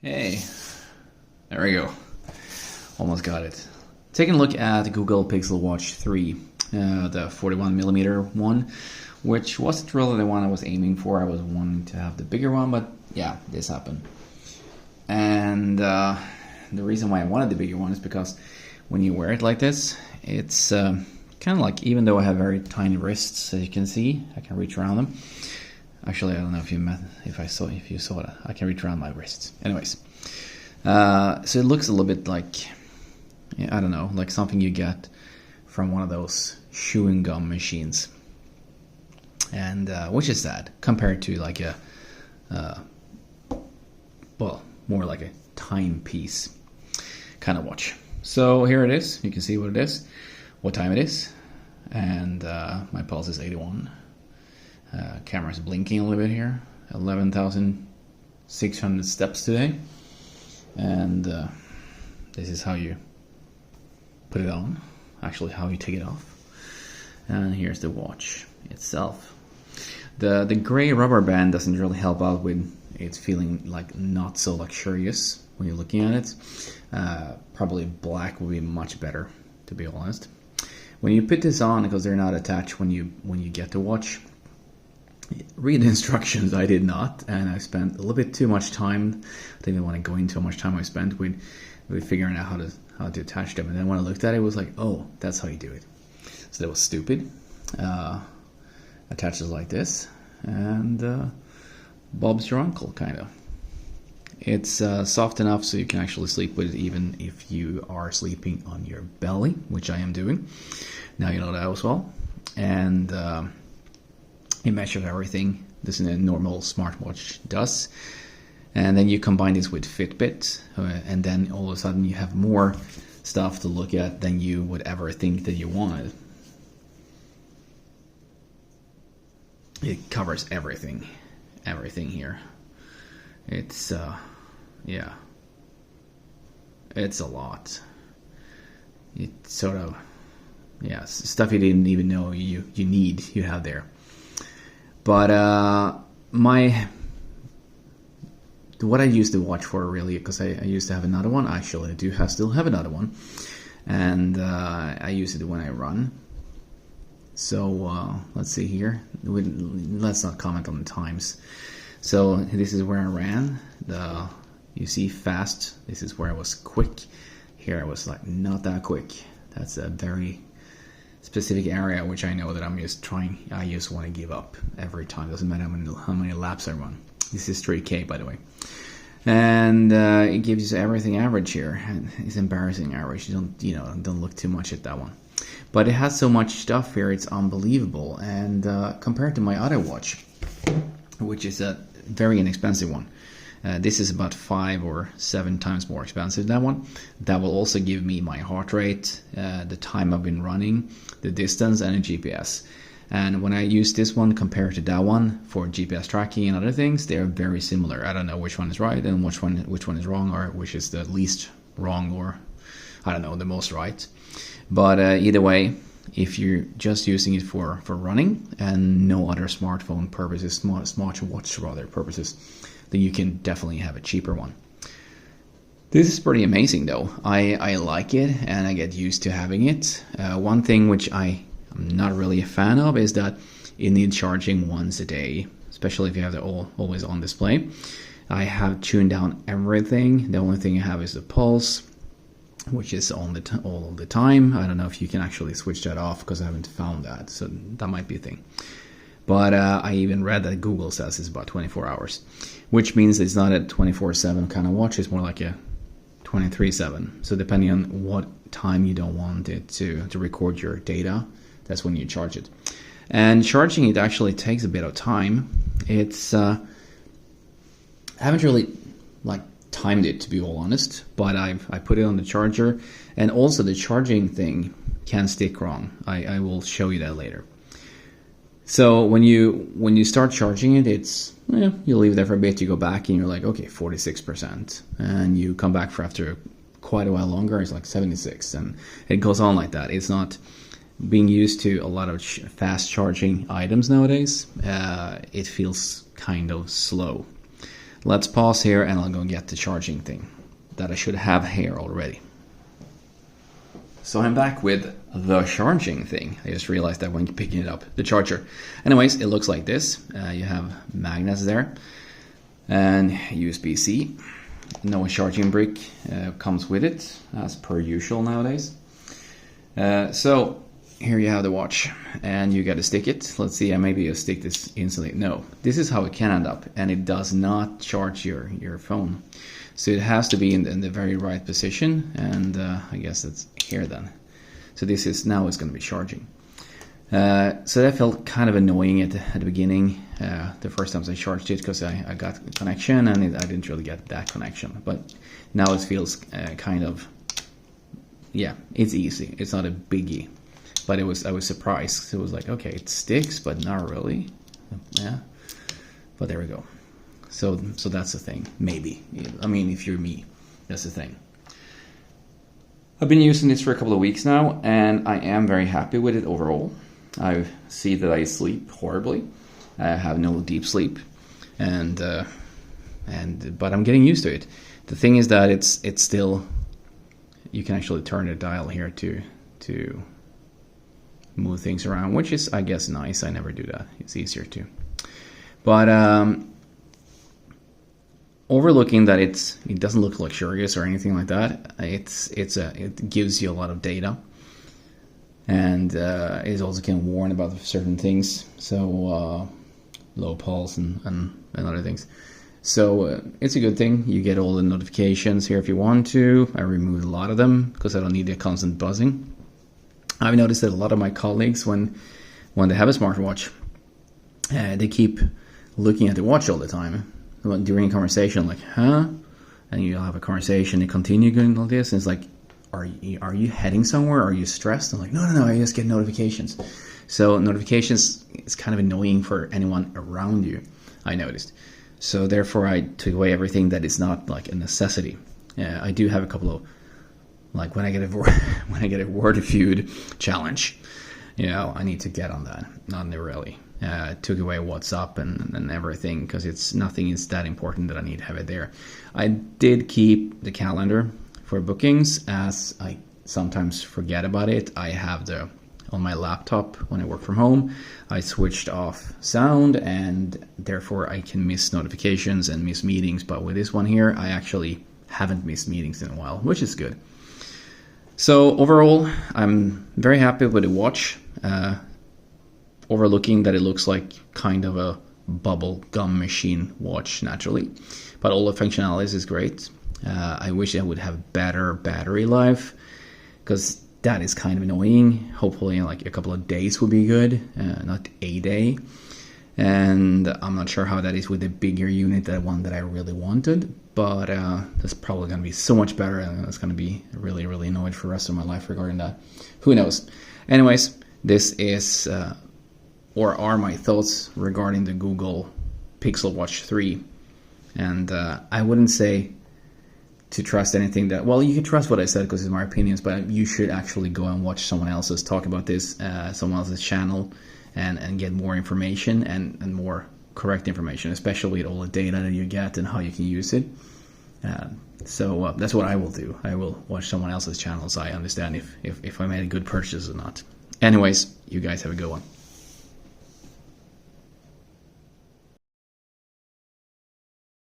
Hey, there we go. Almost got it. Taking a look at the Google Pixel Watch 3, the 41mm one, which wasn't really the one I was aiming for. I was wanting to have the bigger one, but yeah, this happened. And the reason why I wanted the bigger one is because when you wear it like this, it's kind of like, even though I have very tiny wrists, as you can see, I can reach around them. Actually, I don't know if you saw that. I can reach around my wrists. Anyways, so it looks a little bit like, I don't know, like something you get from one of those chewing gum machines, and which is sad compared to like a, well, more like a timepiece kind of watch. So here it is. You can see what it is, what time it is, and my pulse is 81. Camera's blinking a little bit here. 11,600 steps today. And this is how you put it on. Actually, how you take it off. And here's the watch itself. The gray rubber band doesn't really help out with it feeling like not so luxurious when you're looking at it. Probably black would be much better, to be honest. When you put this on, because they're not attached when you get the watch, read the instructions. I did not, and I spent a little bit too much time. I didn't want to go into how much time I spent with figuring out how to attach them. And then when I looked at it, it was like, oh, that's how you do it. So that was stupid. Attaches like this, and Bob's your uncle, kind of. It's soft enough so you can actually sleep with it, even if you are sleeping on your belly, which I am doing. Now you know that as well. And it measures everything this a normal smartwatch does, and then you combine this with Fitbit, and then all of a sudden you have more stuff to look at than you would ever think that you wanted. It covers everything here. It's yeah, it's a lot. It's sort of, yeah, stuff you didn't even know you have there. But what I use the watch for, really, because I used to have another one. Actually, I still have another one, and I use it when I run. So let's see here. Let's not comment on the times. So this is where I ran. You see fast. This is where I was quick. Here I was like not that quick. That's a very specific area which I know that I just want to give up every time. Doesn't matter how many laps I run. This is 3K, by the way, and it gives you everything average here. It's embarrassing average. Don't look too much at that one, but it has so much stuff here. It's unbelievable. And compared to my other watch, which is a very inexpensive one, this is about 5 or 7 times more expensive than that one. That will also give me my heart rate, the time I've been running, the distance, and a GPS. And when I use this one compared to that one for GPS tracking and other things, they are very similar. I don't know which one is right and which one is wrong, or which is the least wrong, or I don't know, the most right. But either way, if you're just using it for running and no other smartphone purposes, smartwatch rather purposes, then you can definitely have a cheaper one. This is pretty amazing though. I like it, and I get used to having it. One thing which I'm not really a fan of is that it needs charging once a day, especially if you have the always on display. I have tuned down everything. The only thing I have is the pulse, which is all the time. I don't know if you can actually switch that off, because I haven't found that, so that might be a thing. But I even read that Google says it's about 24 hours, which means it's not a 24/7 kind of watch. It's more like a 23/7. So depending on what time you don't want it to record your data, that's when you charge it. And charging it actually takes a bit of time. It's I haven't really timed it, to be all honest, but I put it on the charger, and also the charging thing can stick wrong. I will show you that later. So when you start charging it, it's you leave it there for a bit, you go back, and you're like, okay, 46%, and you come back for after quite a while longer, it's like 76, and it goes on like that. It's not being used to a lot of fast charging items nowadays. It feels kind of slow. let's pause here and I'll go get the charging thing that I should have here already. So I'm back with the charging thing. I just realized that when picking it up, the charger. Anyways, it looks like this. You have magnets there and USB-C. No charging brick comes with it, as per usual nowadays. So here you have the watch, and you got to stick it. Let's see, maybe you stick this instantly. No, this is how it can end up, and it does not charge your phone. So it has to be in the very right position, and I guess it's here then. So this is now it's going to be charging. So that felt kind of annoying at the beginning, the first times I charged it, because I got a connection and I didn't really get that connection. But now it feels kind of, yeah, it's easy. It's not a biggie. But I was surprised. It was like, okay, it sticks, but not really. Yeah, but there we go. So that's the thing. Maybe. I mean, if you're me, that's the thing. I've been using this for a couple of weeks now, and I am very happy with it overall. I see that I sleep horribly. I have no deep sleep, but I'm getting used to it. The thing is that it's still, you can actually turn the dial here to move things around, which is, I guess, nice. I never do that. It's easier to. But overlooking that it doesn't look luxurious or anything like that. It gives you a lot of data, and it also can warn about certain things. So low pulse and other things. So it's a good thing. You get all the notifications here if you want to. I removed a lot of them because I don't need the constant buzzing. I've noticed that a lot of my colleagues, when they have a smartwatch, they keep looking at the watch all the time. During a conversation, like, huh? And you'll have a conversation and continue going like this, and it's like, are you heading somewhere? Are you stressed? I'm like, no, I just get notifications. So notifications is kind of annoying for anyone around you, I noticed. So therefore I took away everything that is not like a necessity. I do have a couple of, like when I get a word feud challenge, I need to get on that. Not really. Took away WhatsApp and everything, because it's nothing is that important that I need to have it there. I did keep the calendar for bookings, as I sometimes forget about it. I have on my laptop when I work from home, I switched off sound, and therefore I can miss notifications and miss meetings. But with this one here, I actually haven't missed meetings in a while, which is good. So overall, I'm very happy with the watch. Overlooking that it looks like kind of a bubble gum machine watch naturally, but all the functionalities is great. I wish I would have better battery life, because that is kind of annoying. Hopefully like a couple of days would be good, not a day. And I'm not sure how that is with the bigger unit, that one that I really wanted, but that's probably going to be so much better, and it's going to be really, really annoyed for the rest of my life regarding that. Who knows? Anyways, this is or are my thoughts regarding the Google Pixel Watch 3. And I wouldn't say to trust anything that, well, you can trust what I said because it's my opinions, but you should actually go and watch someone else's talk about this, someone else's channel, and get more information and more correct information, especially all the data that you get and how you can use it. So that's what I will do. I will watch someone else's channel so I understand if I made a good purchase or not. Anyways, you guys have a good one.